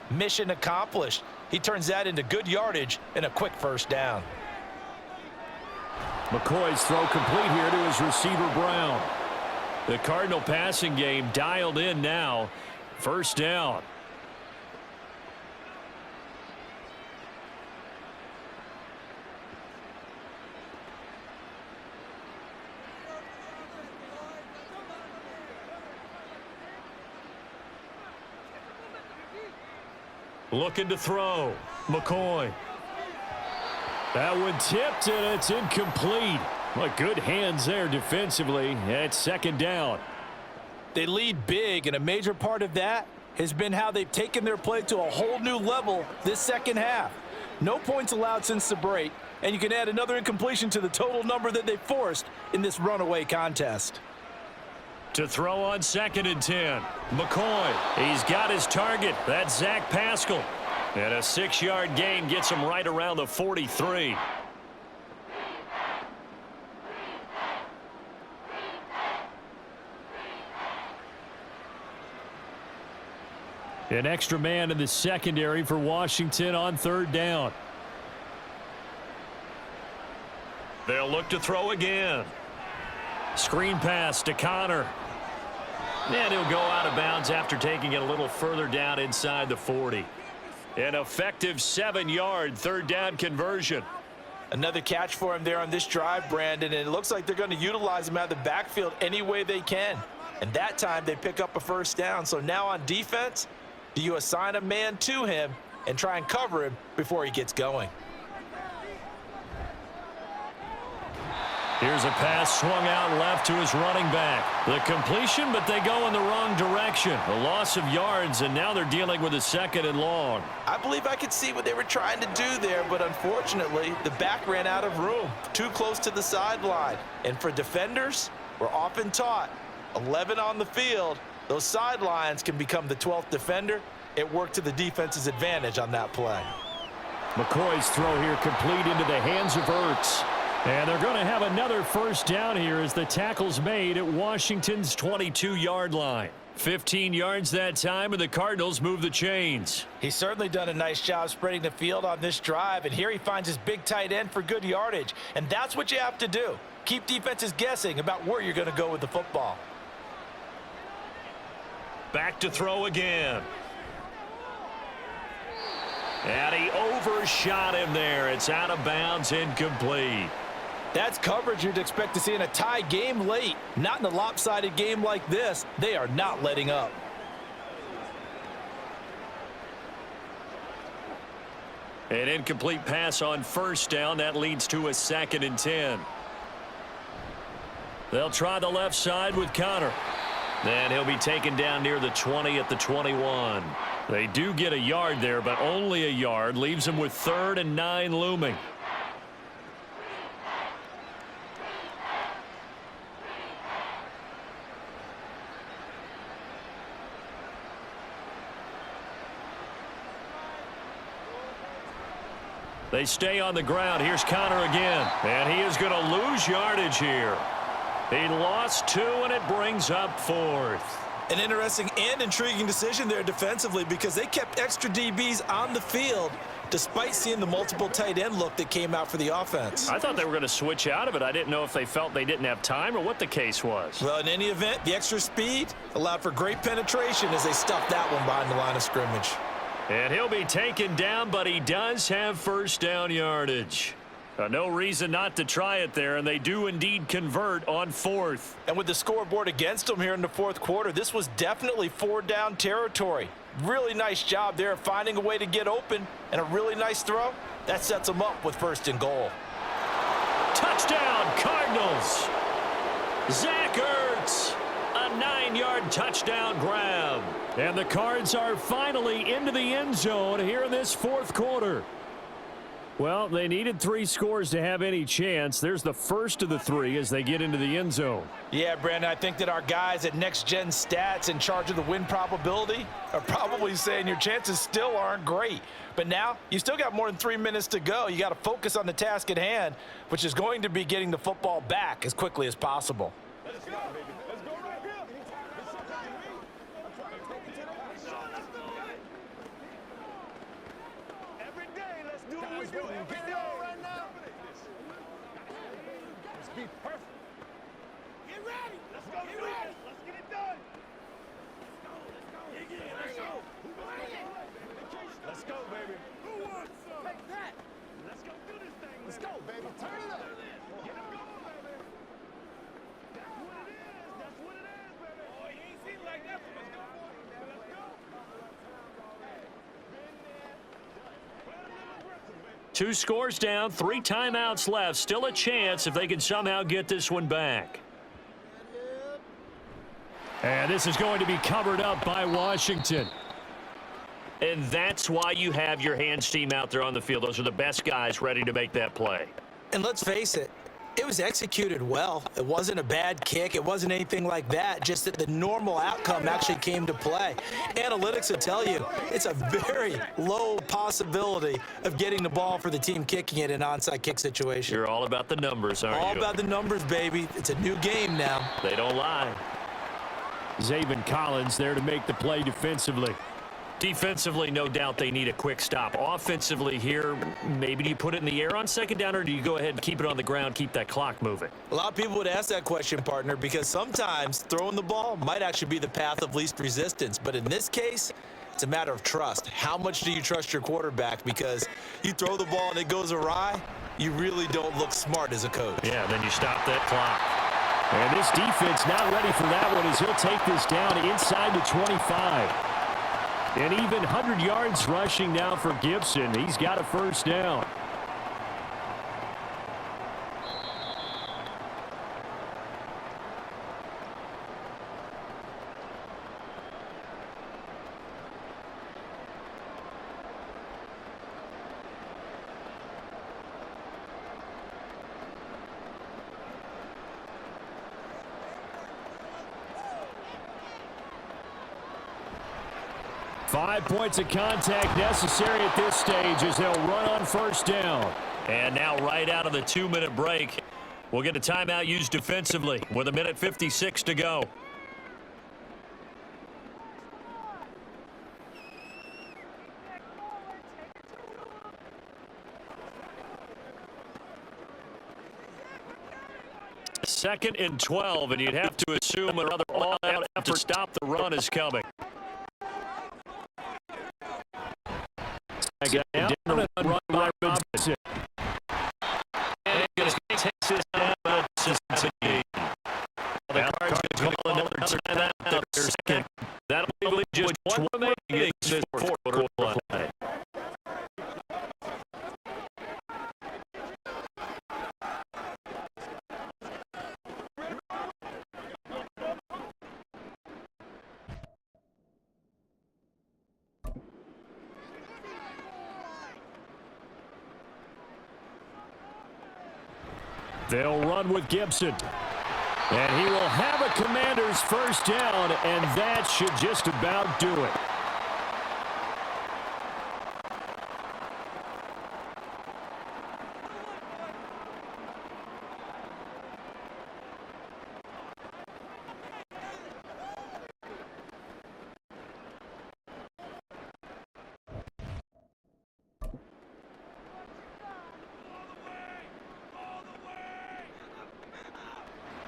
Mission accomplished. He turns that into good yardage and a quick first down. McCoy's throw complete here to his receiver, Brown. The Cardinal passing game dialed in now. First down. Looking to throw. McCoy. That one tipped, and it's incomplete. Well, good hands there defensively. It's second down. They lead big, and a major part of that has been how they've taken their play to a whole new level this second half. No points allowed since the break, and you can add another incompletion to the total number that they forced in this runaway contest. To throw on 2nd and 10. McCoy, he's got his target. That's Zach Pascal. And a 6-yard gain gets him right around the 43. An extra man in the secondary for Washington on 3rd down. They'll look to throw again. Screen pass to Connor. And he'll go out of bounds after taking it a little further down inside the 40. An effective 7-yard 3rd down conversion. Another catch for him there on this drive, Brandon, and it looks like they're going to utilize him out of the backfield any way they can. And that time they pick up a first down. So now on defense, do you assign a man to him and try and cover him before he gets going? Here's a pass swung out left to his running back. The completion, but they go in the wrong direction. A loss of yards, and now they're dealing with a 2nd and long. I believe I could see what they were trying to do there, but unfortunately, the back ran out of room, too close to the sideline. And for defenders, we're often taught, 11 on the field, those sidelines can become the 12th defender. It worked to the defense's advantage on that play. McCoy's throw here complete into the hands of Ertz. And they're going to have another first down here as the tackle's made at Washington's 22-yard line. 15 yards that time, and the Cardinals move the chains. He's certainly done a nice job spreading the field on this drive, and here he finds his big tight end for good yardage. And that's what you have to do. Keep defenses guessing about where you're going to go with the football. Back to throw again. And he overshot him there. It's out of bounds, incomplete. That's coverage you'd expect to see in a tie game late. Not in a lopsided game like this. They are not letting up. An incomplete pass on first down. That leads to a 2nd and 10. They'll try the left side with Connor. Then he'll be taken down near the 20 at the 21. They do get a yard there, but only a yard. Leaves them with 3rd and 9 looming. They stay on the ground. Here's Connor again. And he is going to lose yardage here. He lost 2, and it brings up 4th. An interesting and intriguing decision there defensively because they kept extra DBs on the field despite seeing the multiple tight end look that came out for the offense. I thought they were going to switch out of it. I didn't know if they felt they didn't have time or what the case was. Well, in any event, the extra speed allowed for great penetration as they stuffed that one behind the line of scrimmage. And he'll be taken down, but he does have first down yardage. No reason not to try it there, and they do indeed convert on fourth. And with the scoreboard against them here in the fourth quarter, this was definitely four-down territory. Really nice job there finding a way to get open, and a really nice throw. That sets them up with first and goal. Touchdown, Cardinals. Zach Ertz, a 9-yard touchdown grab. And the Cards are finally into the end zone here in this fourth quarter. Well, they needed 3 scores to have any chance. There's the first of the 3 as they get into the end zone. Yeah, Brandon, I think that our guys at Next Gen Stats in charge of the win probability are probably saying your chances still aren't great. But now you still got more than 3 minutes to go. You got to focus on the task at hand, which is going to be getting the football back as quickly as possible. Let's go, baby. Let's go right here. Every day, let's do what we do every day right now. Let's be perfect. Get ready. Let's go. Get ready. Let's get it done. Let's go. Let's go. Let's go, baby. Who wants some? Take that. Let's go do this thing. Let's go, baby. Turn it up. Get him going, baby. That's what it is. That's what it is, baby. Oh, you ain't seen it like that. Let's go, boy. Let's go. Been there. Put a little aggressive, baby. 2 scores down, 3 timeouts left. Still a chance if they can somehow get this one back. And this is going to be covered up by Washington. And that's why you have your hands team out there on the field. Those are the best guys ready to make that play. And let's face it, it was executed well. It wasn't a bad kick. It wasn't anything like that, just that the normal outcome actually came to play. Analytics will tell you it's a very low possibility of getting the ball for the team kicking it in an onside kick situation. You're all about the numbers, aren't you? All about the numbers, baby. It's a new game now. They don't lie. Zaven Collins there to make the play defensively. Defensively, no doubt they need a quick stop. Offensively here, maybe do you put it in the air on second down, or do you go ahead and keep it on the ground, keep that clock moving? A lot of people would ask that question, partner, because sometimes throwing the ball might actually be the path of least resistance. But in this case, it's a matter of trust. How much do you trust your quarterback? Because you throw the ball and it goes awry, you really don't look smart as a coach. Yeah, then you stop that clock. And this defense not ready for that one as he'll take this down inside the 25. And even 100 yards rushing now for Gibson. He's got a first down. Five points of contact necessary at this stage as they'll run on first down. And now right out of the 2-minute break, we'll get a timeout used defensively with 1:56 to go. Second and 12, and you'd have to assume another all-out effort to stop the run is coming. Down and run by Robinson. And it takes this down to the Cards going to call another timeout there second. That'll leave just one remaining in this fourth quarter play. They'll run with Gibson. And he will have a Commander's first down, and that should just about do it.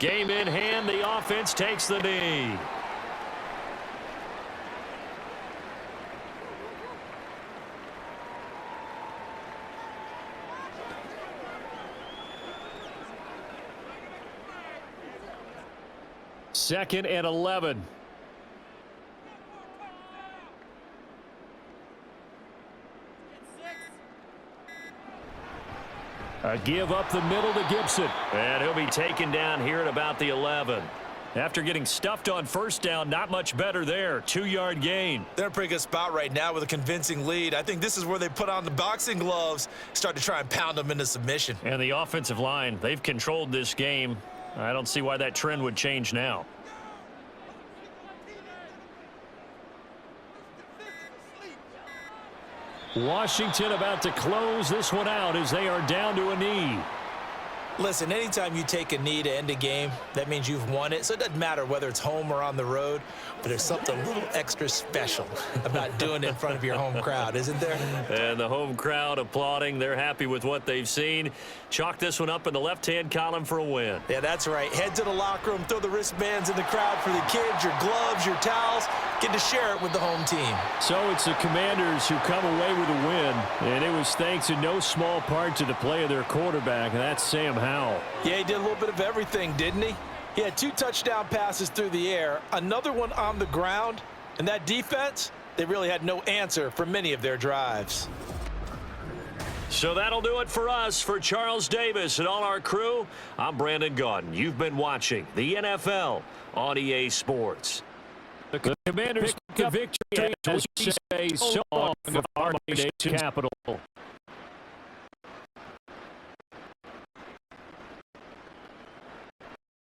Game in hand, the offense takes the knee. Second and 11. A give up the middle to Gibson. And he'll be taken down here at about the 11. After getting stuffed on first down, not much better there. 2-yard gain. They're in a pretty good spot right now with a convincing lead. I think this is where they put on the boxing gloves, start to try and pound them into submission. And the offensive line, they've controlled this game. I don't see why that trend would change now. Washington about to close this one out as they are down to a knee. Listen, anytime you take a knee to end a game, that means you've won it. So it doesn't matter whether it's home or on the road, but there's something a little extra special about doing it in front of your home crowd, isn't there? And the home crowd applauding. They're happy with what they've seen. Chalk this one up in the left-hand column for a win. Yeah, that's right. Head to the locker room, throw the wristbands in the crowd for the kids, your gloves, your towels. Get to share it with the home team. So it's the Commanders who come away with a win, and it was thanks in no small part to the play of their quarterback, and that's Sam Howell. Yeah, he did a little bit of everything, didn't he? He had 2 touchdown passes through the air, another one on the ground, and that defense, they really had no answer for many of their drives. So that'll do it for us. For Charles Davis and all our crew, I'm Brandon Gaudin. You've been watching the NFL on EA Sports. The Commanders pick up the victory as we say so long of our nation capital.